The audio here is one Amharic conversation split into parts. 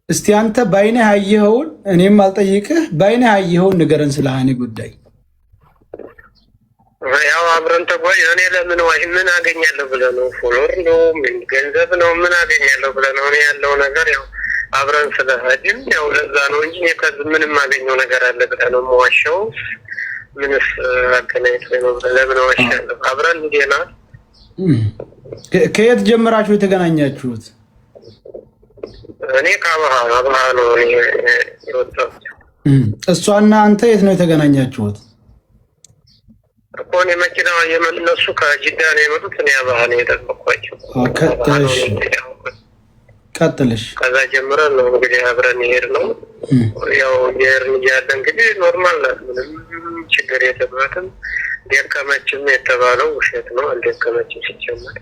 እስቲ አንተ ባይነህ ያየኸውን እኔም አልጠይቅህ ባይነህ ያየኸውን ንገረን ስለ ሀኒ ጉዳይ። ያው አብረን ተጓዥ እኔ ለምን ምን አገኛለሁ ብለህ ነው? ፎሎወር ነው ምን ገንዘብ ነው ምን አገኛለሁ ብለህ ነው? እኔ ያለው ነገር ያው አብረን ስለሄድን ያው ለዛ ነው እንጂ ከዚህ ምንም አገኘው ነገር አለ ብለህ ነው የምዋሸው? ምንስ አገናኝቶ ነው? ለምን ዋሻለሁ? አብረን እንዴና ከየት ጀምራችሁ የተገናኛችሁት? እኔ ከአብሃ ነው የወጣሁት። እሷና አንተ የት ነው የተገናኛችሁት? እኮ እኔ መኪና የመነሱ ከጅዳ ነው የመጡት። እኔ አብሃ ነው የጠበቅኳቸው። ቀጥልሽ። ከዛ ጀምረን ነው እንግዲህ አብረን ይሄድ ነው። ያው የእርን እያለ እንግዲህ ኖርማል ናት፣ ምንም ችግር የለበትም። ደከመችም የተባለው ውሸት ነው። አልደከመችም ሲጀመር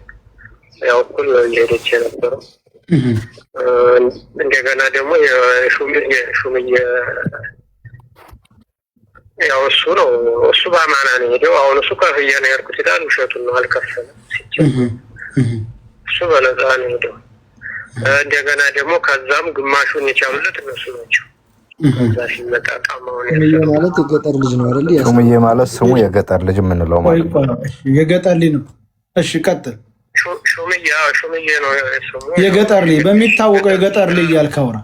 ያው እኩል ነው እየሄደች የነበረው። እንደገና ደግሞ ሹምዬ ያው እሱ በአማና ነው ሄደው። አሁን እሱ ከፍዬ ነው ያልኩት ይላል። ውሸቱን ነው፣ አልከፈለም ሲጀመር። እሱ በነፃ ነው ሄደው። እንደገና ደግሞ ከዛም ግማሹን የቻሉለት እነሱ ናቸው። ከዛ ሲመጣ ጣማውን ማለት የገጠር ልጅ ነው አይደል? ሹምዬ ማለት ስሙ የገጠር ልጅ የምንለው ማለት ነው። የገጠር ልጅ ነው። እሺ ቀጥል። ሹምዬ ነው ስሙ። የገጠር ልጅ በሚታወቀው የገጠር ልጅ ያልከውራ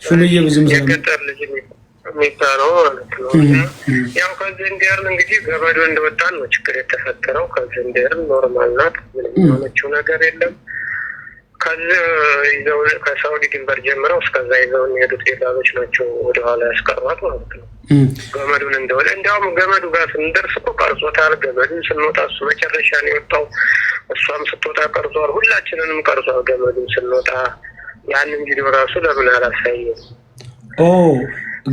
ሹምዬ ብዙም የገጠር ልጅ የሚባለው ማለት ነው። ያው ከዚህ እንዲያርን እንግዲህ ገመዱ እንደወጣን ነው ችግር የተፈጠረው። ከዚህ እንዲያርን ኖርማል ናት፣ ምንም የሆነችው ነገር የለም። ከዚህ ይዘው ከሳውዲ ድንበር ጀምረው እስከዛ ይዘው የሚሄዱት ሌላሎች ናቸው ወደኋላ ያስቀሯት ማለት ነው። ገመዱን እንደወደ እንዲያውም ገመዱ ጋር ስንደርስ እኮ ቀርጾታል። ገመዱን ስንወጣ እሱ መጨረሻ ነው የወጣው። እሷም ስትወጣ ቀርጿል። ሁላችንንም ቀርጿል ገመዱን ስንወጣ። ያንን ቪዲዮ ራሱ ለምን አላሳየም?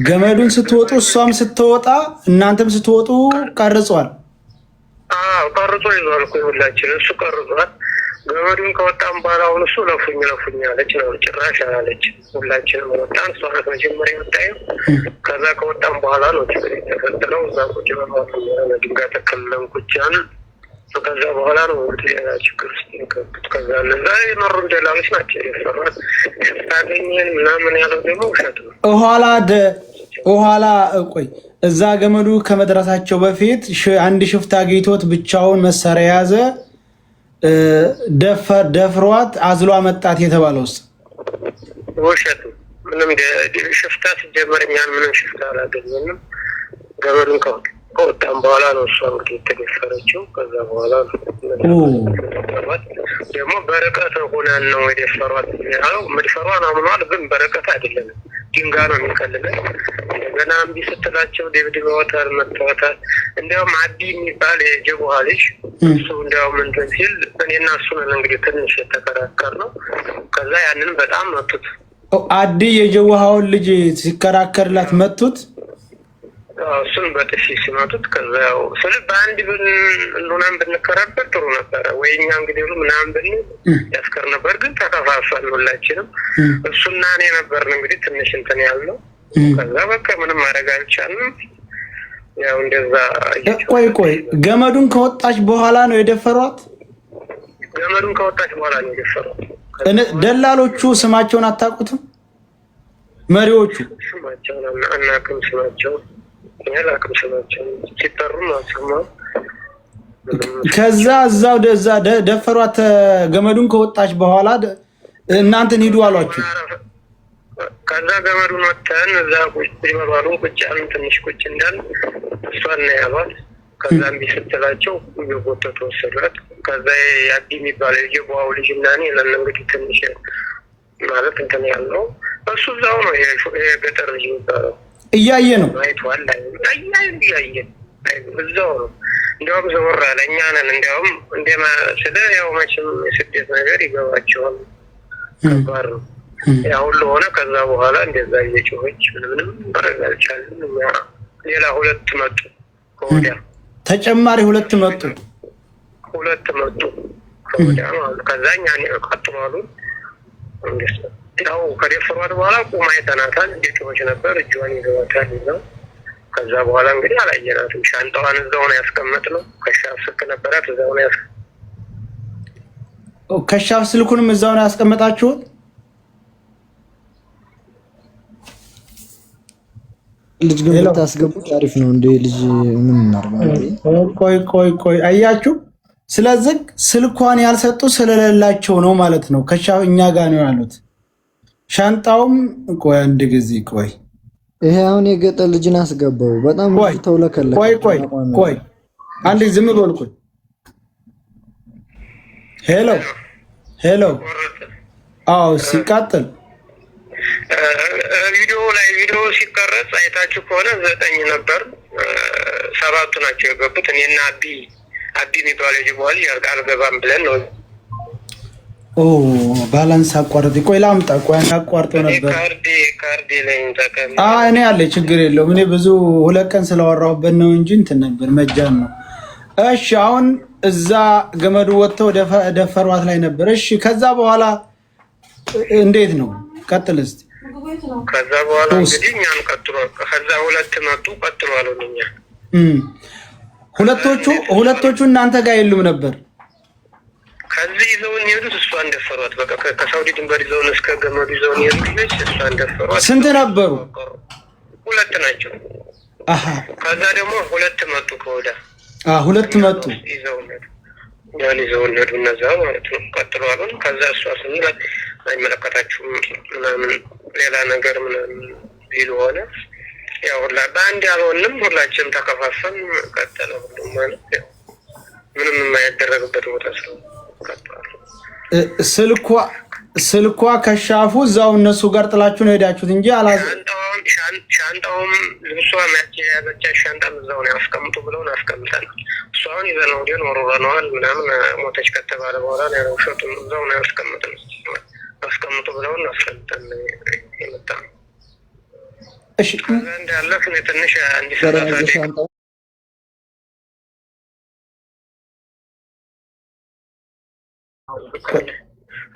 ገመዱን ስትወጡ እሷም ስትወጣ እናንተም ስትወጡ ቀርጿል። ቀርጾ ይዟል እኮ ሁላችን። እሱ ቀርጿል። ገመዱን ከወጣም በኋላ አሁን እሱ ለፉኝ አለች ነው፣ ጭራሽ አላለች። ሁላችንም ወጣን። እሷ ናት መጀመሪያ የወጣው። ከዛ ከወጣም በኋላ ነው ችግር የተፈጠረው። እዛ ቁጭ በማለት ድንጋይ ተከልለን ቁጭን። ከዛ በኋላ ነው ሌላ ችግር ውስጥ የገቡት። ከዛ እነዛ የመሩ ደላሎች ናቸው የሰሯት። ስታገኘን ምናምን ያለው ደግሞ ውሸት ነው። ኋላ ቆይ እዛ ገመዱ ከመድረሳቸው በፊት አንድ ሽፍታ አግኝቶት ብቻውን መሳሪያ የያዘ ደፍሯት አዝሏ መጣት የተባለው ውስጥ ውሸት። ምንም ሽፍታ ሲጀመር እኛን ምንም ሽፍታ አላገኘንም። ገመዱን ከወጣም በኋላ ነው እሷ እንግዲህ የተደፈረችው። ከዛ በኋላ ደግሞ በርቀት ሆነን ነው የደፈሯት ያለው። መድፈሯን አምኗል፣ ግን በርቀት አይደለም፣ ድንጋይ ነው የሚቀልለን። እንደገና እምቢ ስትላቸው ደብድበዋታል፣ መተዋታል። እንዲያውም አዲ የሚባል የጀቡሃ ልጅ እሱ እንዲያውም እንትን ሲል እኔና እሱ ነን እንግዲህ ትንሽ የተከራከር ነው። ከዛ ያንን በጣም መቱት። አዲ የጀቡሃውን ልጅ ሲከራከርላት መቱት። እሱን በጥፊ ሲመቱት። ከዛ ያው ስለ በአንድ ሉናን ብንከራከር ጥሩ ነበረ ወይ እኛ እንግዲህ ምናምን ብን ያስከር ነበር። ግን ተከፋፈል ሁላችንም። እሱና እኔ ነበርን እንግዲህ ትንሽ እንትን ያልነው። ከዛ በቃ ምንም ማድረግ አልቻልንም። ያው እንደዛ ቆይ ገመዱን ከወጣች በኋላ ነው የደፈሯት? ገመዱን ከወጣች በኋላ ነው የደፈሯት። ደላሎቹ ስማቸውን አታውቁትም? መሪዎቹ ስማቸውን አናውቅም። ያላቅም ስማቸው ሲጠሩም አልሰማሁም። ከዛ እዛው ደፈሯት። ገመዱን ከወጣች በኋላ እናንተን ሂዱ አሏችሁ። ከዛ ገመዱን ወጥተን እዛ ቁጭ ይበባሉን ቁጭ ያልን ትንሽ ቁጭ እንዳል እሷን ነው ያሏት። ከዛ እምቢ ስትላቸው እየጎተቱ ወሰዷት። ከዛ የአዲ የሚባለው የጀቡሃው ልጅ እና እኔ ለን እንግዲህ ትንሽ ማለት እንትን ያለው እሱ እዛው ነው የገጠር ልጅ የሚባለው እያየ ነው አይቷል። እያየ እዛው ነው። እንዲያውም ዘወር አለ። እኛ ነን እንዲያውም ስለ ያው መቼም የስደት ነገር ይገባቸዋል። ከባድ ነው ያ ሁሉ ሆነ። ከዛ በኋላ እንደዛ እየጮኸች ምንም ማድረግ አልቻልንም። እኛ ሌላ ሁለት መጡ፣ ከወዲያ ተጨማሪ ሁለት መጡ ከወዲያ ማለት። ከዛ እኛ ቀጥሎ አሉ። ያው ከደፈሯት በኋላ ቁማ አይተናታል። ጮኸች ነበር፣ እጇን ይዘዋታል ይዘው። ከዛ በኋላ እንግዲህ አላየናትም። ሻንጣዋን እዛው ነው ያስቀመጥነው። ከሻፍ ስልክ ነበራት፣ እዛው ነው ከሻፍ ስልኩንም እዛው ነው ያስቀመጣችሁት? ልጅ ግን ብታስገቡት አሪፍ ነው። እንደ ልጅ ምን እናርጋለን? ቆይ አያችሁ። ስለዚህ ስልኳን ያልሰጡ ስለሌላቸው ነው ማለት ነው። ከሻው እኛ ጋር ነው ያሉት። ሻንጣውም ቆይ አንድ ጊዜ ቆይ፣ ይሄ አሁን የገጠር ልጅን አስገባው። በጣም ተውለከለ። ቆይ አንድ ጊዜ ዝም በል። ቆይ ሄሎ አዎ፣ ሲቀጥል ቪዲዮ ሲቀረጽ አይታችሁ ከሆነ 9 ነበር፣ 7ቱ ናቸው የገቡት። እኔና አቢ የሚባለው ጅቧል አልገባም ብለን ነው። ባላንስ አቋርጥ። ቆይ ላምጣ። ቆይ አቋርጦ ነበር ካርዲ ላይ ተቀም እኔ ያለ ችግር የለውም። እኔ ብዙ 2 ቀን ስለወራሁበት ነው እንጂ እንትን ነበር መጃን ነው። እሺ አሁን እዛ ገመዱ ወጥተው ደፈሯት ላይ ነበር። እሺ ከዛ በኋላ እንዴት ነው? ቀጥል እስቲ። ከዛ በኋላ እንግዲህ እኛም ቀጥሏል። ከዛ 2 መጡ ቀጥሏል። እኛ ሁለቶቹ እናንተ ጋር የሉም ነበር። ከዚህ ይዘውን የሄዱት እሷን ደፈሯት። በቃ ከሳውዲ ድንበር ይዘውን እስከ ገመዱ ይዘውን የሄዱት እሷን ደፈሯት። ስንት ነበሩ? 2 ናቸው። ከዛ ደግሞ 2 መጡ ከወዳ 2 መጡ ይዘውን ሄዱ እነዛ ማለት ነው። ቀጥሏል። ከዛ እሷ ስንል አይመለከታችሁም ምናምን ሌላ ነገር ምናምን ቢሉ ሆነ። ያው በአንድ ያልሆንም ሁላችንም ተከፋፈን ቀጠለ። ሁሉም ማለት ያው ምንም የማይደረግበት ቦታ ስለሆነ ቀጥሏል። ስልኳ ከሻፉ እዛው እነሱ ጋር ጥላችሁ ነው ሄዳችሁት እንጂ ሻንጣውም ልብሷ ማች ያዘቻ ሻንጣም እዛው ነው ያስቀምጡ ብለውን አስቀምጠናል። እሷን ይዘን ወዲያን ወሮረነዋል ምናምን ሞተች ከተባለ በኋላ ነው ውሸቱን እዛው ነው ያስቀምጠን አስቀምጡ ብለውን አስቀምጠን የመጣ ነው። እሺ አንድ ያለፍን ትንሽ እንዲሰራ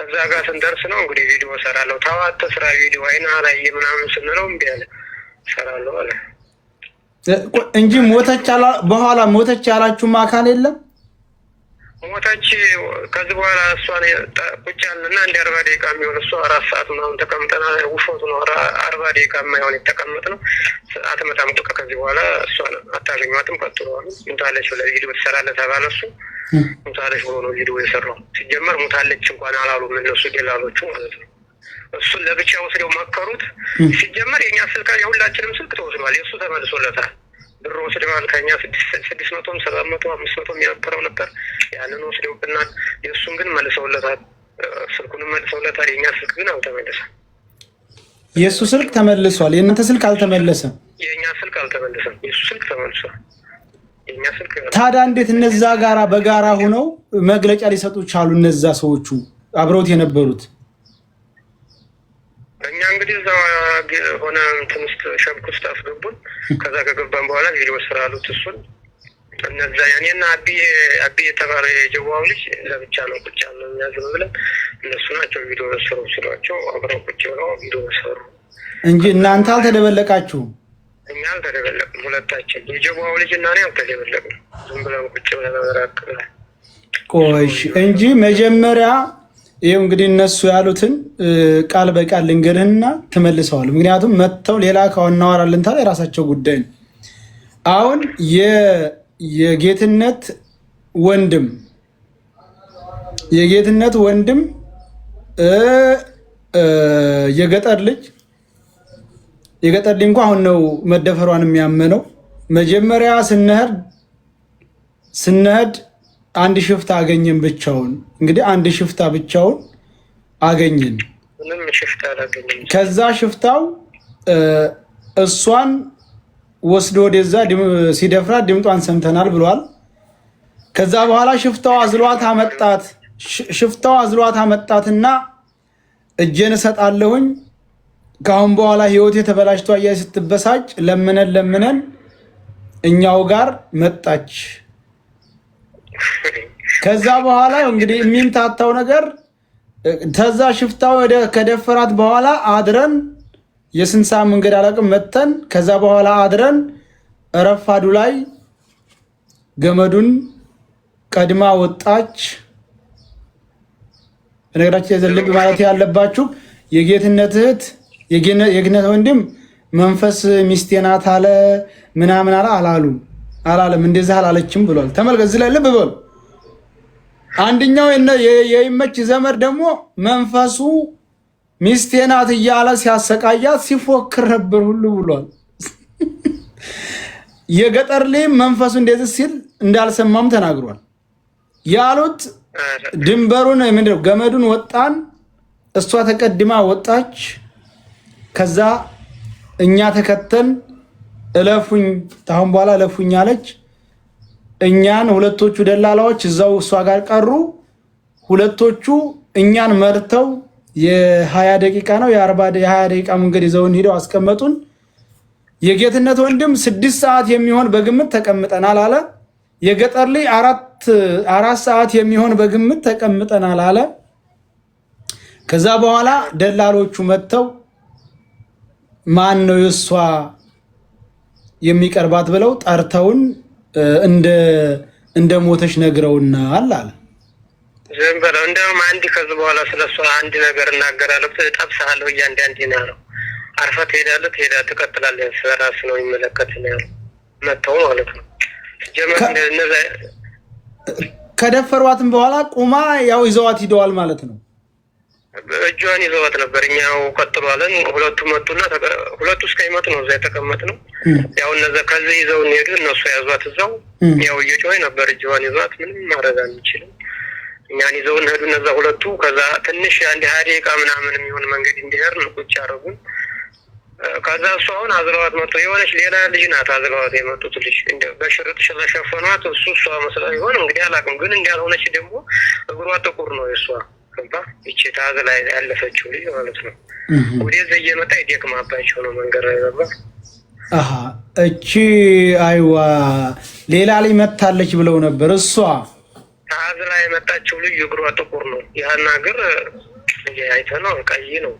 እዛ ጋር ስንደርስ ነው እንግዲህ ቪዲዮ እሰራለሁ። ተዋት ስራ ቪዲዮ አይና ላይ ምናምን ስንለው እምቢ አለ። እሰራለሁ አለ እንጂ በኋላ ሞተች ያላችሁም አካል የለም። ሞተች ከዚህ በኋላ እሷን ቁጭ ያለና እንደ 40 ደቂቃ የሚሆን እሷ 4 ሰዓት ምናምን ተቀምጠና ውሾቱ ነው 40 ደቂቃ የማይሆን የተቀመጥ ነው። አትመጣም። በቃ ከዚህ በኋላ እሷን አታገኟትም። ቀጥሏል። ሙታለች ብለህ ቪዲዮ ትሰራለህ ተባለ። እሱ ሙታለች ብሎ ነው ቪዲዮ የሰራው። ሲጀመር ሙታለች እንኳን አላሉም እነሱ ደላሎቹ ማለት ነው። እሱን ለብቻ ወስደው መከሩት። ሲጀመር የኛ ስልክ የሁላችንም ስልክ ተወስዷል። የእሱ ተመልሶለታል። ብር ወስደዋል። ከኛ 600 700 500 የሚያቀረው ነበር። ያንን ወስደውብናል። የእሱን ግን መልሰውለታል። ስልኩንም መልሰውለታል። የኛ ስልክ ግን አልተመለሰም። የእሱ ስልክ ተመልሷል። የእናንተ ስልክ አልተመለሰም። የእኛ ስልክ አልተመለሰም። የእሱ ስልክ ተመልሷል። የእኛ ስልክ ታዲያ እንዴት እነዛ ጋራ በጋራ ሆነው መግለጫ ሊሰጡ ቻሉ? እነዛ ሰዎቹ አብረውት የነበሩት እኛ እንግዲህ እዛ ሆነ እንትን ውስጥ ሸብክ ውስጥ አስገቡን። ከዛ ከገባን በኋላ ቪዲዮ ስራ አሉት። እሱን እነዛ ያኔና አቢ የተባለ የጀዋው ልጅ ለብቻ ነው ቁጭ ያለው። እኛ ዝም ብለን እነሱ ናቸው ቪዲዮ ስሩ ሲሏቸው አብረው ቁጭ ብለው ቪዲዮ ሰሩ እንጂ እናንተ አልተደበለቃችሁም። እኛ አልተደበለቅም። ሁለታችን የጀዋው ልጅ እና እኔ አልተደበለቅም። ዝም ብለን ቁጭ ብለን አራቅ ብለን ቆይሽ እንጂ መጀመሪያ ይሄው እንግዲህ እነሱ ያሉትን ቃል በቃል ልንገርህና ተመልሰዋል። ምክንያቱም መተው ሌላ ካወናወራልን ታዲያ የራሳቸው ጉዳይ ነው። አሁን የጌትነት ወንድም የገጠር ልጅ እንኳን አሁን ነው መደፈሯን የሚያመነው። መጀመሪያ ስንሄድ አንድ ሽፍታ አገኘን ብቻውን። እንግዲህ አንድ ሽፍታ ብቻውን አገኘን። ከዛ ሽፍታው እሷን ወስዶ ወደዛ ሲደፍራት ድምጧን ሰምተናል ብሏል። ከዛ በኋላ ሽፍታው አዝሏት አመጣትና እጄን እሰጣለሁኝ ከአሁን በኋላ ህይወት የተበላሽቷ እያይ ስትበሳጭ ለምነን እኛው ጋር መጣች። ከዛ በኋላ እንግዲህ የሚምታታው ነገር ተዛ ሽፍታው ከደፈራት በኋላ አድረን የስንት ሰዓት መንገድ አላውቅም መተን ከዛ በኋላ አድረን ረፋዱ ላይ ገመዱን ቀድማ ወጣች። በነገራችን የዘልብ ማለት ያለባችሁ የጌትነት እህት የጌትነት ወንድም መንፈስ ሚስቴ ናት አለ ምናምን አላለም። እንደዛ አላለችም ብሏል። ተመልከት፣ እዚህ ላይ ልብ በሉ። አንደኛው የይመች ዘመድ ደግሞ መንፈሱ ሚስቴ ናት እያለ ሲያሰቃያት ሲፎክር ነበር ሁሉ ብሏል። የገጠር ላይ መንፈሱ እንደዚህ ሲል እንዳልሰማም ተናግሯል። ያሉት ድንበሩን ምንድነው ገመዱን ወጣን፣ እሷ ተቀድማ ወጣች። ከዛ እኛ ተከተን እለፉኝ ታሁን በኋላ እለፉኝ አለች። እኛን ሁለቶቹ ደላላዎች እዛው እሷ ጋር ቀሩ። ሁለቶቹ እኛን መርተው የ20 ደቂቃ ነው የ20 ደቂቃ መንገድ ይዘውን ሄደው አስቀመጡን። የጌትነት ወንድም 6 ሰዓት የሚሆን በግምት ተቀምጠናል አለ። የገጠር ላይ 4 ሰዓት የሚሆን በግምት ተቀምጠናል አለ። ከዛ በኋላ ደላሎቹ መጥተው ማን ነው የሷ የሚቀርባት ብለው ጠርተውን እንደ ሞተች ነግረውናል አለ። ዝም ብለው እንደውም አንድ ከዚህ በኋላ ስለሷ አንድ ነገር እናገራለሁ ጠብሳለሁ እያንዳንዴ ነው አርፈህ ትሄዳለህ ትቀጥላለህ ስለራስ ነው የሚመለከት ነው ያለው መተው ማለት ነው። ከደፈሯትም በኋላ ቁማ ያው ይዘዋት ሂደዋል ማለት ነው። እጇን ይዘዋት ነበር። እኛው ቀጥሏለን። ሁለቱ መጡና ሁለቱ እስከሚመጡ ነው እዛ የተቀመጥነው። ያው እነዛ ከዚህ ይዘው ሄዱ። እነሱ ያዟት እዛው ያው እየጮኸ ነበር። እጇን ይዘዋት ምንም ማድረግ አንችልም። እኛን ይዘውን ሄዱ እነዛ ሁለቱ። ከዛ ትንሽ አንድ 20 ደቂቃ ምናምን የሚሆን መንገድ እንዲሄድን ቁጭ አደረጉን። ከዛ እሱ አሁን አዝለዋት መጡ። የሆነች ሌላ ልጅ ናት አዝለዋት የመጡት ልጅ እንደ በሽርጥ ስለሸፈኗት እሷ መስላ ይሆን እንግዲህ አላውቅም። ግን እንዳልሆነች ደግሞ እግሯ ጥቁር ነው የእሷ ገባ። ይቺ ታዝ ላይ ያለፈችው ልጅ ማለት ነው። ወደዚህ እየመጣ ይደክማባቸው ነው መንገድ ላይ ገባ። እቺ አይዋ ሌላ ላይ መታለች ብለው ነበር። እሷ ታዝ ላይ የመጣችው ልጅ እግሯ ጥቁር ነው። ያና እግር አይተነው ቀይ ነው።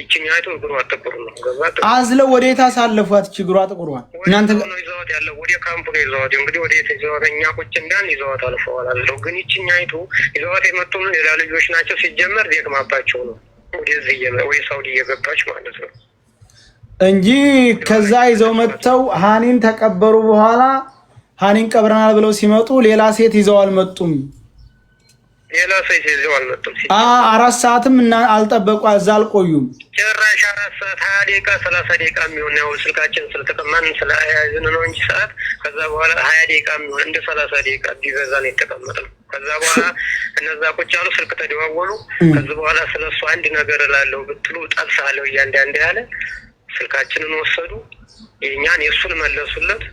ይችኛይቱ እግሯ ጥቁር ነው ገባ። አዝለው ወዴት አሳለፏት? እግሯ ጥቁር እናንተ ነው ይዘዋት ያለው ወደ ካምፑ ነው ይዘዋት። እንግዲህ ወደ የተዘዋተኛ ቁጭ እንዳን ይዘዋት አልፈዋል አለው። ግን ይችኛይቱ ይዘዋት የመጡ ሌላ ልጆች ናቸው። ሲጀመር ደክማባቸው ነው ወደዚህ ወይ ሳውዲ እየገባች ማለት ነው እንጂ ከዛ ይዘው መጥተው ሃኒን ተቀበሩ። በኋላ ሃኒን ቀብረናል ብለው ሲመጡ ሌላ ሴት ይዘው አልመጡም። ሌላ ሴት ይዘው አልመጡም። 4 ሰዓትም እና አልጠበቁ እዛ አልቆዩም። ጭራሽ 4 ሰዓት 20 ደቂቃ 30 ደቂቃ የሚሆን ያው ስልካችን ስለተቀማን ስለያዝን ነው እንጂ ሰዓት። ከዛ በኋላ 20 ደቂቃ የሚሆን እንደ 30 ደቂቃ ቢበዛ ነው የተቀመጥነው። ከዛ በኋላ እነዛ ቁጭ ያሉ ስልክ ተደዋወሉ። ከዛ በኋላ ስለሱ አንድ ነገር እላለሁ ብትሉ ጠብሳለሁ እያንዳንዴ ያለ ስልካችንን ወሰዱ። የኛን የሱን መለሱለት።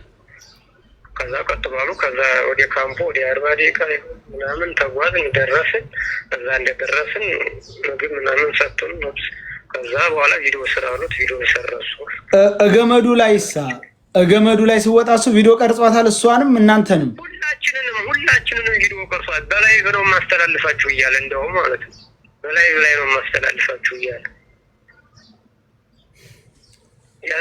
ከዛ ቀጥባሉ። ከዛ ወደ ካምፖ ወደ 40 ደቂቃ ምናምን ተጓዝን ደረስን። እዛ እንደደረስን ምግብ ምናምን ሰጡን። ከዛ በኋላ ቪዲዮ ስራሉት ቪዲዮ ሰረሱ። እገመዱ ላይ ሲወጣ እሱ ቪዲዮ ቀርጿታል። እሷንም እናንተንም ሁላችንንም ቪዲዮ ቀርጿል። በላይ ነው ማስተላልፋችሁ እያለ እንደው ማለት ነው በላይ ነው ማስተላልፋችሁ እያለ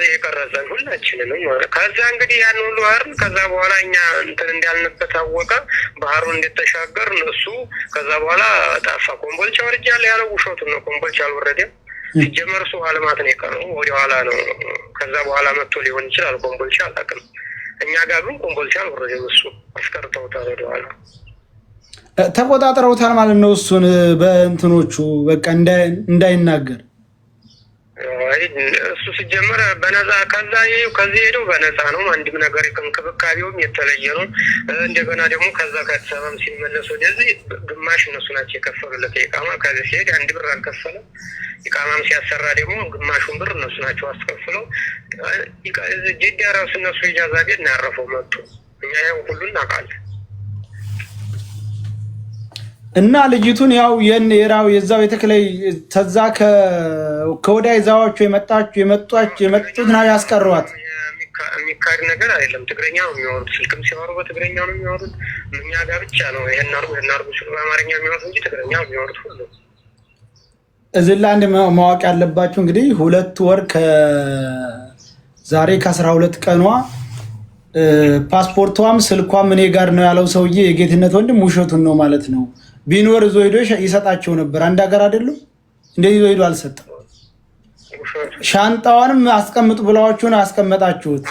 የቀረጸን ሁላችንንም ማለት። ከዛ እንግዲህ ያን ሁሉ አይደል። ከዛ በኋላ እኛ እንትን እንዳልንበት ታወቀ። ባህሩን እንደተሻገር እነሱ ከዛ በኋላ ጠፋ። ኮምቦልቻ ወርጃለሁ ያለው ውሸቱን ነው። ኮምቦልቻ አልወረደም። ሲጀመር እሱ አልማት ነው የቀረው። ወደ ኋላ ነው። ከዛ በኋላ መጥቶ ሊሆን ይችላል። ኮምቦልቻ አላውቅም። እኛ ጋር ግን ኮምቦልቻ አልወረደም። እሱ አስቀርተውታል። ወደ ኋላ ተቆጣጥረውታል ማለት ነው። እሱን በእንትኖቹ በቃ እንዳይናገር እሱ ሲጀመር በነፃ ከዚህ ሄደው በነፃ ነው። አንድም ነገር እንክብካቤውም የተለየ ነው። እንደገና ደግሞ ከዛ ከአዲስ አበባም ሲመለሱ ወደዚህ ግማሽ እነሱ ናቸው የከፈሉለት የኢቃማ። ከዚህ ሲሄድ 1 ብር አልከፈለም። ኢቃማም ሲያሰራ ደግሞ ግማሹን ብር እነሱ ናቸው አስከፍለው። ጅዳ ራሱ እነሱ ኢጃዛ ቤት ነው ያረፈው መጡ። እኛ ያው ሁሉ እናውቃለን። እና ልጅቱን ያው የዛው የተከለይ ተዛ ከወዳይ ዛዋቹ የመጡት ነው ያስቀሯት። የሚካድ ነገር አይደለም። ትግረኛ ነው የሚያወሩት። ስልክም ሲያወሩ በትግረኛ ነው የሚያወሩት። እኛ ጋር ብቻ ነው ይሄን አርጉ ሲሉ በአማርኛ የሚያወሩት እንጂ ትግረኛ የሚያወሩት ሁሉ። እዚህ ላይ አንድ ማወቅ ያለባችሁ እንግዲህ 2 ወር ከዛሬ ከ12 ቀኗ ፓስፖርቷም ስልኳም እኔ ጋር ነው ያለው ሰውዬ የጌትነት ወንድም ውሸቱን ነው ማለት ነው። ቢኖር ዞ ሄዶ ይሰጣቸው ነበር። አንድ ሀገር አይደለም እንደዚህ ዞ ሄዶ አልሰጠም። ሻንጣውንም አስቀምጡ ብላችሁን አስቀመጣችሁት?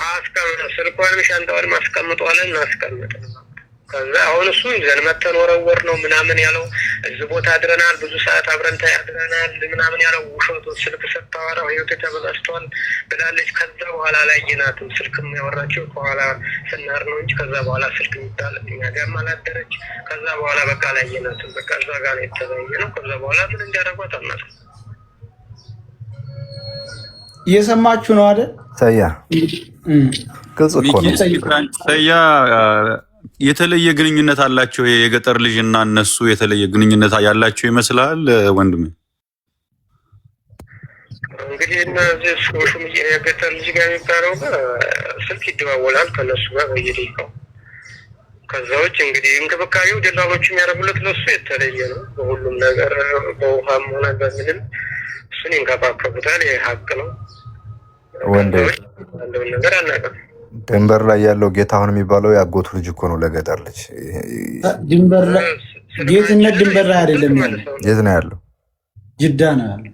ስልኳንም ሻንጣውንም አስቀምጧለን አስቀምጥ። ከዛ አሁን እሱ ይዘን መተን ወረወር ነው ምናምን ያለው እዚህ ቦታ አድረናል፣ ብዙ ሰዓት አብረን ታያድረናል ምናምን ያለው ውሸቱ። ስልክ ስታወራው ህይወት ተበላሽቷል ብላለች። ከዛ በኋላ አላየናትም። ስልክም ያወራችው ከኋላ ስናር ነው እንጂ ከዛ በኋላ ስልክ የሚባል እኛ ጋርም አላደረች። ከዛ በኋላ በቃ አላየናትም። በቃ እዛ ጋር ነው የተለያየ ነው። ከዛ በኋላ ምን እንዲያደርጓት አናውቅም። እየሰማችሁ ነው አይደል? ሰያ ግልጽ እኮ ነው። ሰያ የተለየ ግንኙነት አላቸው። የገጠር ልጅና እነሱ የተለየ ግንኙነት ያላቸው ይመስላል ወንድሜ። እንግዲህ እነዚህ ሹም የገጠር ልጅ ጋር የሚባለው ስልክ ይደዋወላል ከነሱ ጋር በየደቂቃው። ከዛ ውጭ እንግዲህ እንክብካቤው ደላሎቹ የሚያደርጉለት ለሱ የተለየ ነው። በሁሉም ነገር በውሃም ሆነ በምንም እሱን ይንከባከቡታል። ይህ ሀቅ ነው። ወንድ ያለውን ነገር አናውቅም። ድንበር ላይ ያለው ጌታሁን የሚባለው ያጎቱ ልጅ እኮ ነው። ለገጠር ልጅ ድንበር ላይ ጌትነት ድንበር ላይ አይደለም ያለው። የት ነው ያለው? ጅዳ ነው ያለው።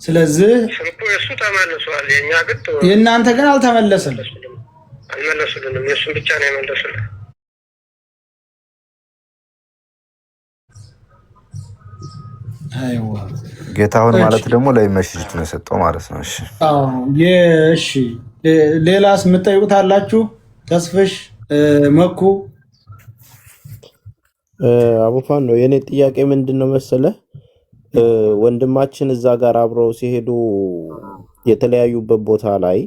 ስለዚህ ስልኩ የእሱ ተመልሷል። የእኛ ግን የእናንተ ግን አልተመለሰም። አልመለሱልንም። የእሱን ብቻ ነው የመለሱልን። አይዋ ጌታሁን ማለት ደግሞ ለመስጂድ ነው የሰጠው ማለት ነው። እሺ እሺ። ሌላስ የምትጠይቁት አላችሁ? ተስፍሽ መኩ አቡፋን ነው የኔ ጥያቄ። ምንድነው መሰለ ወንድማችን እዛ ጋር አብረው ሲሄዱ የተለያዩበት ቦታ ላይ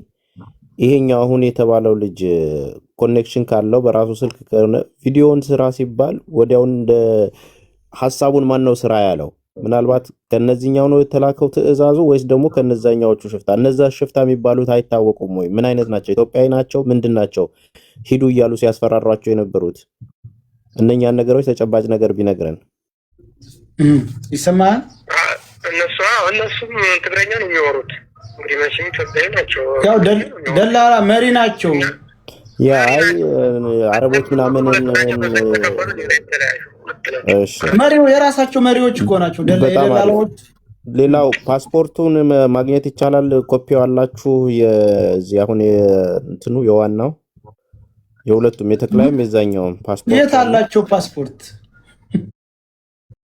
ይሄኛው አሁን የተባለው ልጅ ኮኔክሽን ካለው በራሱ ስልክ ከሆነ ቪዲዮውን ስራ ሲባል ወዲያው እንደ ሐሳቡን ማን ነው ስራ ያለው? ምናልባት ከነዚህኛው ነው የተላከው ትዕዛዙ ወይስ ደግሞ ከነዛኛዎቹ ሽፍታ? እነዛ ሽፍታ የሚባሉት አይታወቁም ወይ? ምን አይነት ናቸው? ኢትዮጵያዊ ናቸው? ምንድናቸው? ሂዱ እያሉ ሲያስፈራሯቸው የነበሩት እነኛን ነገሮች ተጨባጭ ነገር ቢነግረን ይሰማል። እነሱም ትግረኛ ነው የሚወሩት። እንግዲህ መቼም ኢትዮጵያዊ ናቸው። ያው ደላላ መሪ ናቸው። ያ አረቦች ምናምን መሪው የራሳቸው መሪዎች እኮ ናቸው ደላላዎች። ሌላው ፓስፖርቱን ማግኘት ይቻላል? ኮፒው አላችሁ? የዚህ አሁን እንትኑ የዋናው የሁለቱም የተክላይም የዛኛውም ፓስፖርት የት አላቸው ፓስፖርት?